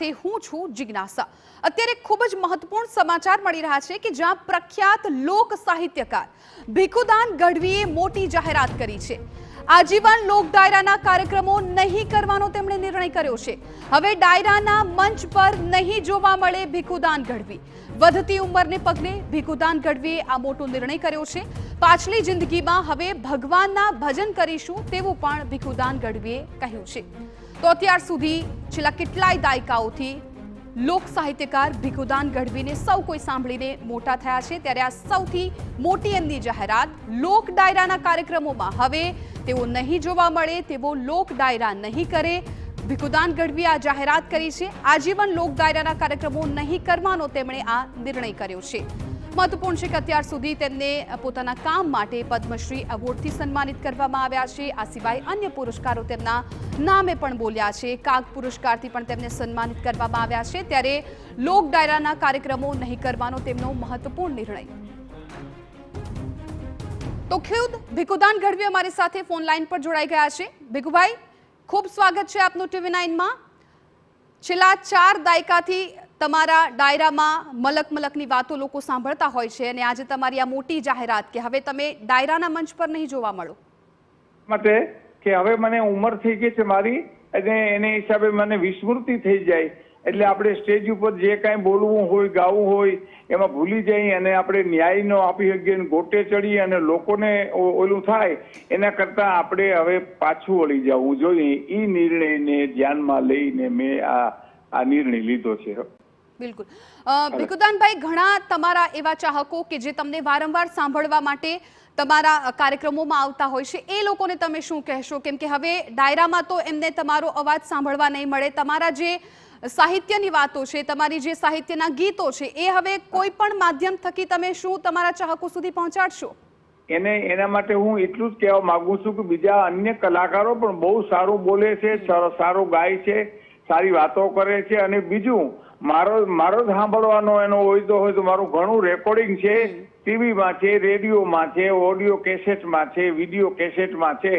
સાથે હું છું જિજ્ઞાસા। અત્યારે ખૂબ જ મહત્વપૂર્ણ સમાચાર મળી રહ્યા છે કે જ્યાં પ્રખ્યાત લોક સાહિત્યકાર ભીખુદાન ગઢવીએ મોટી જાહેરાત કરી છે। આજીવન લોક ડાયરાના કાર્યક્રમો નહીં કરવાનો તેમણે નિર્ણય કર્યો છે। હવે ડાયરાના મંચ પર નહીં જોવા મળે ભીખુદાન ગઢવી। વધતી ઉંમરને પગલે ભીખુદાન ગઢવીએ આ મોટો નિર્ણય કર્યો છે। પાછલી જિંદગીમાં હવે ભગવાનના ભજન કરીશું તેવું પણ ભીખુદાન ગઢવીએ કહ્યું છે। તો અત્યાર સુધી છેલ્લા કેટલાય દાયકાઓથી લોક સાહિત્યકાર ભીખુદાન ગઢવીને સૌ કોઈ સાંભળીને મોટા થયા છે, ત્યારે આ સૌથી મોટી એમની જાહેરાત લોક ડાયરાના કાર્યક્રમોમાં હવે તેઓ નહીં જોવા મળે, તેઓ લોક ડાયરા નહીં કરે। ભીખુદાન ગઢવીએ આ જાહેરાત કરી છે। આજીવન લોક ડાયરાના કાર્યક્રમો નહીં કરવાનો તેમણે આ નિર્ણય કર્યો છે। મહત્વપૂર્ણ છે કે અત્યાર સુધી તેમને પોતાના કામ માટે પદ્મશ્રી એવોર્ડથી સન્માનિત કરવામાં આવ્યા છે। આ સિવાય અન્ય પુરસ્કારો તેમના નામે પણ બોલ્યા છે। કાગ પુરસ્કારથી પણ તેમને સન્માનિત કરવામાં આવ્યા છે। ત્યારે લોક ડાયરાના કાર્યક્રમો નહીં કરવાનો તેમનો મહત્વપૂર્ણ નિર્ણય। તો ખુદ ભીખુદાન ગઢવી અમારી સાથે ફોન લાઈન પર જોડાઈ ગયા છે। ભીખુભાઈ, ખૂબ સ્વાગત છે આપનું TV9માં। છેલ્લા 4 દાયકાથી તમારા ડાયરામાં મલકની વાતો લોકો સાંભળતા હોય છે અને આજે તમારી આ મોટી જાહેરાત કે હવે તમે ડાયરાના મંચ પર નહીં જોવા મળો માટે કે હવે મને ઉંમર થઈ ગઈ છે મારી, અને એને હિસાબે મને વિસ્મૃતિ થઈ જાય, એટલે આપણે સ્ટેજ ઉપર જે કાંઈ બોલવું હોય, ગાવું હોય એમાં ભૂલી જઈએ અને આપણે ન્યાય ન આપી શકીએ, ગોટે ચડી અને લોકોને ઓલું થાય, એના કરતાં આપણે હવે પાછું વળી જવું જોઈએ। એ નિર્ણયને ધ્યાનમાં લઈને મેં આ નિર્ણય લીધો છે। બિલકુલ ભીખુદાનભાઈ, ઘણા તમારા એવા ચાહકો કે જે તમને વારંવાર સાંભળવા માટે તમારા કાર્યક્રમોમાં આવતા હોય છે, એ લોકોને તમે શું કહેશો? કેમ કે હવે ડાયરામાં તો એમને તમારો અવાજ સાંભળવા નહીં મળે। તમારા જે સાહિત્યની વાતો છે, તમારી જે સાહિત્યના ગીતો છે, એ હવે કોઈ પણ માધ્યમ થકી તમે શું તમારા ચાહકો સુધી પહોંચાડશો? એના માટે હું એટલું જ કહેવા માંગુ છું કે બીજા અન્ય કલાકારો પણ બહુ સારું બોલે છે, સારું ગાય છે, સારી વાતો કરે છે, અને બીજું મારો જ સાંભળવાનો એનો હોય તો મારું ઘણું રેકોર્ડિંગ છે, ટીવીમાં છે, રેડિયોમાં છે, ઓડિયો કેસેટમાં છે, વિડીયો કેસેટમાં છે,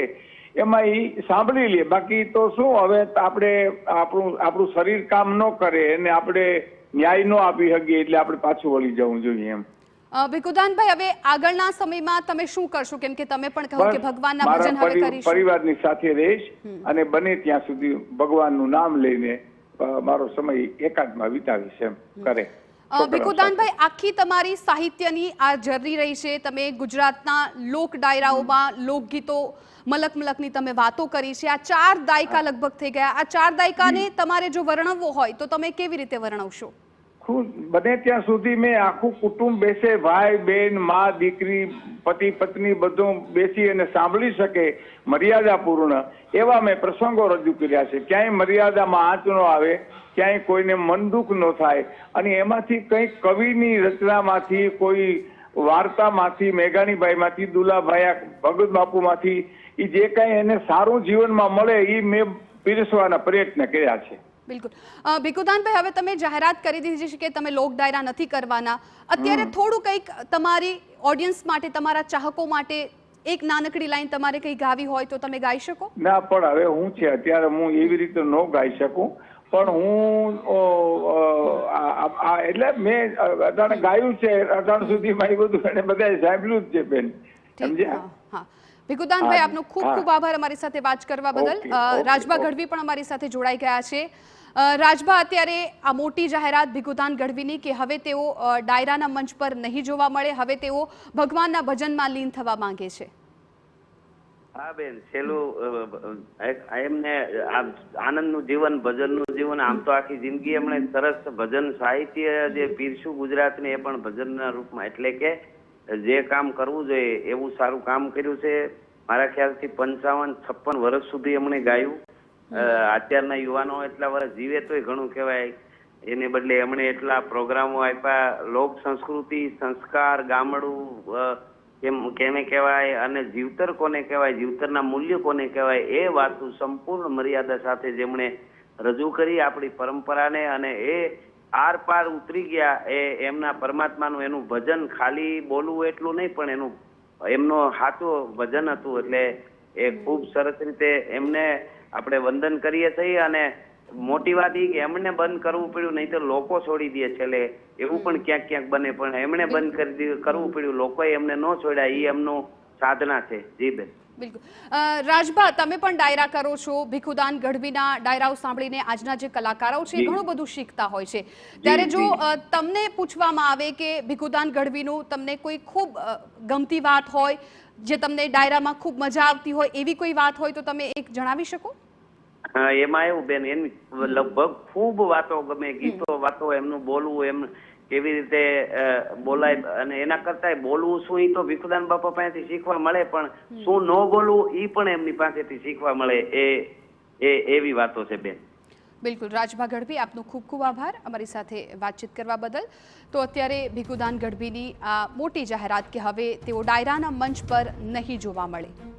એમાં એ સાંભળી લે। બાકી તો શું, હવે આપણે આપણું શરીર કામ ન કરે અને આપણે ન્યાય ન આપી શકીએ, એટલે આપણે પાછું વળી જવું જોઈએ એમ। ભીખુદાનભાઈ, હવે આગળના સમયમાં તમે શું કરશો? કેમ કે તમે પણ કહો કે ભગવાનના ભજન હવે કરીશું, પરિવારની સાથે રહીશ અને બને ત્યાં સુધી ભગવાનનું નામ લઈને મારો સમય એકાંતમાં વિતાવીશ એમ કરે। ભીખુદાનભાઈ, આખી તમારી સાહિત્યની આ જર્ની રહી છે। તમે ગુજરાતના લોક ડાયરાઓમાં લોકગીતો મલકની તમે વાતો કરી છે। આ 4 દાયકા લગભગ થઈ ગયા। આ 4 દાયકાને તમારે જો વર્ણવવો હોય તો તમે કેવી રીતે વર્ણવશો? બને ત્યાં સુધી મેં આખું કુટુંબ બેસે, ભાઈ બહેન, મા દીકરી, પતિ પત્ની બધું બેસી અને સાંભળી શકે મર્યાદાપૂર્ણ એવા મેં પ્રસંગો રજૂ કર્યા છે। ક્યાંય મર્યાદામાં આંચ ન આવે, ક્યાંય કોઈને મન દુઃખ ન થાય, અને એમાંથી કંઈક કવિની રચનામાંથી, કોઈ વાર્તામાંથી, મેઘાણીભાઈમાંથી, દુલાભાઈ ભગત બાપુમાંથી, એ જે કાંઈ એને સારું જીવનમાં મળે એ મેં પીરસવાના પ્રયત્ન કર્યા છે। બિલકુલ ભીખુદાનભાઈ, હવે તમે જાહેરાત કરી દીધી છે કે તમે લોક ડાયરા નથી કરવાના। અત્યારે થોડું કંઈક તમારી ઓડિયન્સ માટે, તમારા ચાહકો માટે એક નાનકડી લાઈન તમારે કઈ ગાવી હોય તો તમે ગાઈ શકો? ના, પણ હવે હું છે અત્યારે હું એવી રીતે ન ગાઈ શકું, પણ હું એટલે મેં અટાણે ગાયું છે, અટાણ સુધી મારી બધું એને બધાએ સાંભળ્યું જ છે બેન, સમજ્યા? ભીખુદાનભાઈ, આપનો ખૂબ ખૂબ આભાર અમારી સાથે વાત કરવા બદલ। રાજભા ગઢવી પણ અમારી સાથે જોડાઈ ગયા છે। રાજભા, અત્યારે આ મોટી જાહેરાત ભીખુદાન ગઢવીની કે હવે તેઓ ડાયરાના મંચ પર નહીં જોવા મળે, હવે તેઓ ભગવાનના ભજનમાં લીન થવા માંગે છે। હા બેન, છેલ્લું એમને આનંદનું જીવન, ભજનનું જીવન, આમ તો આખી જિંદગી એમણે સરસ ભજન સાહિત્ય જે પીરસ્યું ગુજરાતને, એ પણ ભજનના રૂપમાં, એટલે કે જે કામ કરવું જોઈએ એવું સારું કામ કર્યું છે। મારા ખ્યાલથી 55-56 વર્ષ સુધી એમણે ગાયું। અત્યારના યુવાનો એટલા વર્ષ જીવે તોય ઘણું કહેવાય, એને બદલે એમણે એટલા પ્રોગ્રામો આપ્યા। લોક સંસ્કૃતિ, સંસ્કાર, ગામડું કેને કહેવાય અને જીવતર કોને કહેવાય, જીવતરના મૂલ્ય કોને કહેવાય, એ વાતો સંપૂર્ણ મર્યાદા સાથે જેમણે રજૂ કરી આપણી પરંપરાને, અને એ આર પાર ઉતરી ગયા। એમના પરમાત્માનું એનું ભજન ખાલી બોલવું એટલું નહીં, પણ એમનો સાચો ભજન હતું। એટલે એ ખૂબ સરસ રીતે એમને આપણે વંદન કરીએ છીએ, અને મોટી વાત એ કે એમને બંધ કરવું પડ્યું, નહીં તો લોકો છોડી દે છેલ્લે, એવું પણ ક્યાંક ક્યાંક બને, પણ એમણે બંધ કરવું પડ્યું, લોકોએ એમને ન છોડ્યા, એ એમનું સાધના છે. જી બેન. બિલકુલ. રાજભા, તમે પણ ડાયરા કરો છો. ભીખુદાન ગઢવીના ડાયરાઓ સાંભળીને આજના જે કલાકારો છે ઘણું બધું શીખતા હોય છે. ત્યારે જો તમને પૂછવામાં આવે કે ભીખુદાન ગઢવીનું તમને કોઈ ખૂબ ગમતી વાત હોય, જે તમને ડાયરામાં ખૂબ મજા આવતી હોય, એવી કોઈ વાત હોય તો તમે એક જણાવી શકો? એમાં એવું બેન, એની લગભગ ખૂબ વાતો ગમે, ગીતો, વાતો, એમનું બોલવું, એમ કેવી રીતે બોલાય, અને એના કરતા બોલવું શું, એ તો ભીખુદાન બાપા પાસેથી શીખવા મળે, પણ શું ન બોલવું એ પણ એમની પાસેથી શીખવા મળે. એવી વાતો છે બેન. બિલકુલ. રાજભા ગઢવી, આપનો ખૂબ ખૂબ આભાર અમારી સાથે વાતચીત કરવા બદલ. તો અત્યારે ભીખુદાન ગઢવીની આ મોટી જાહેરાત કે હવે તેઓ ડાયરાના મંચ પર નહીં જોવા મળે.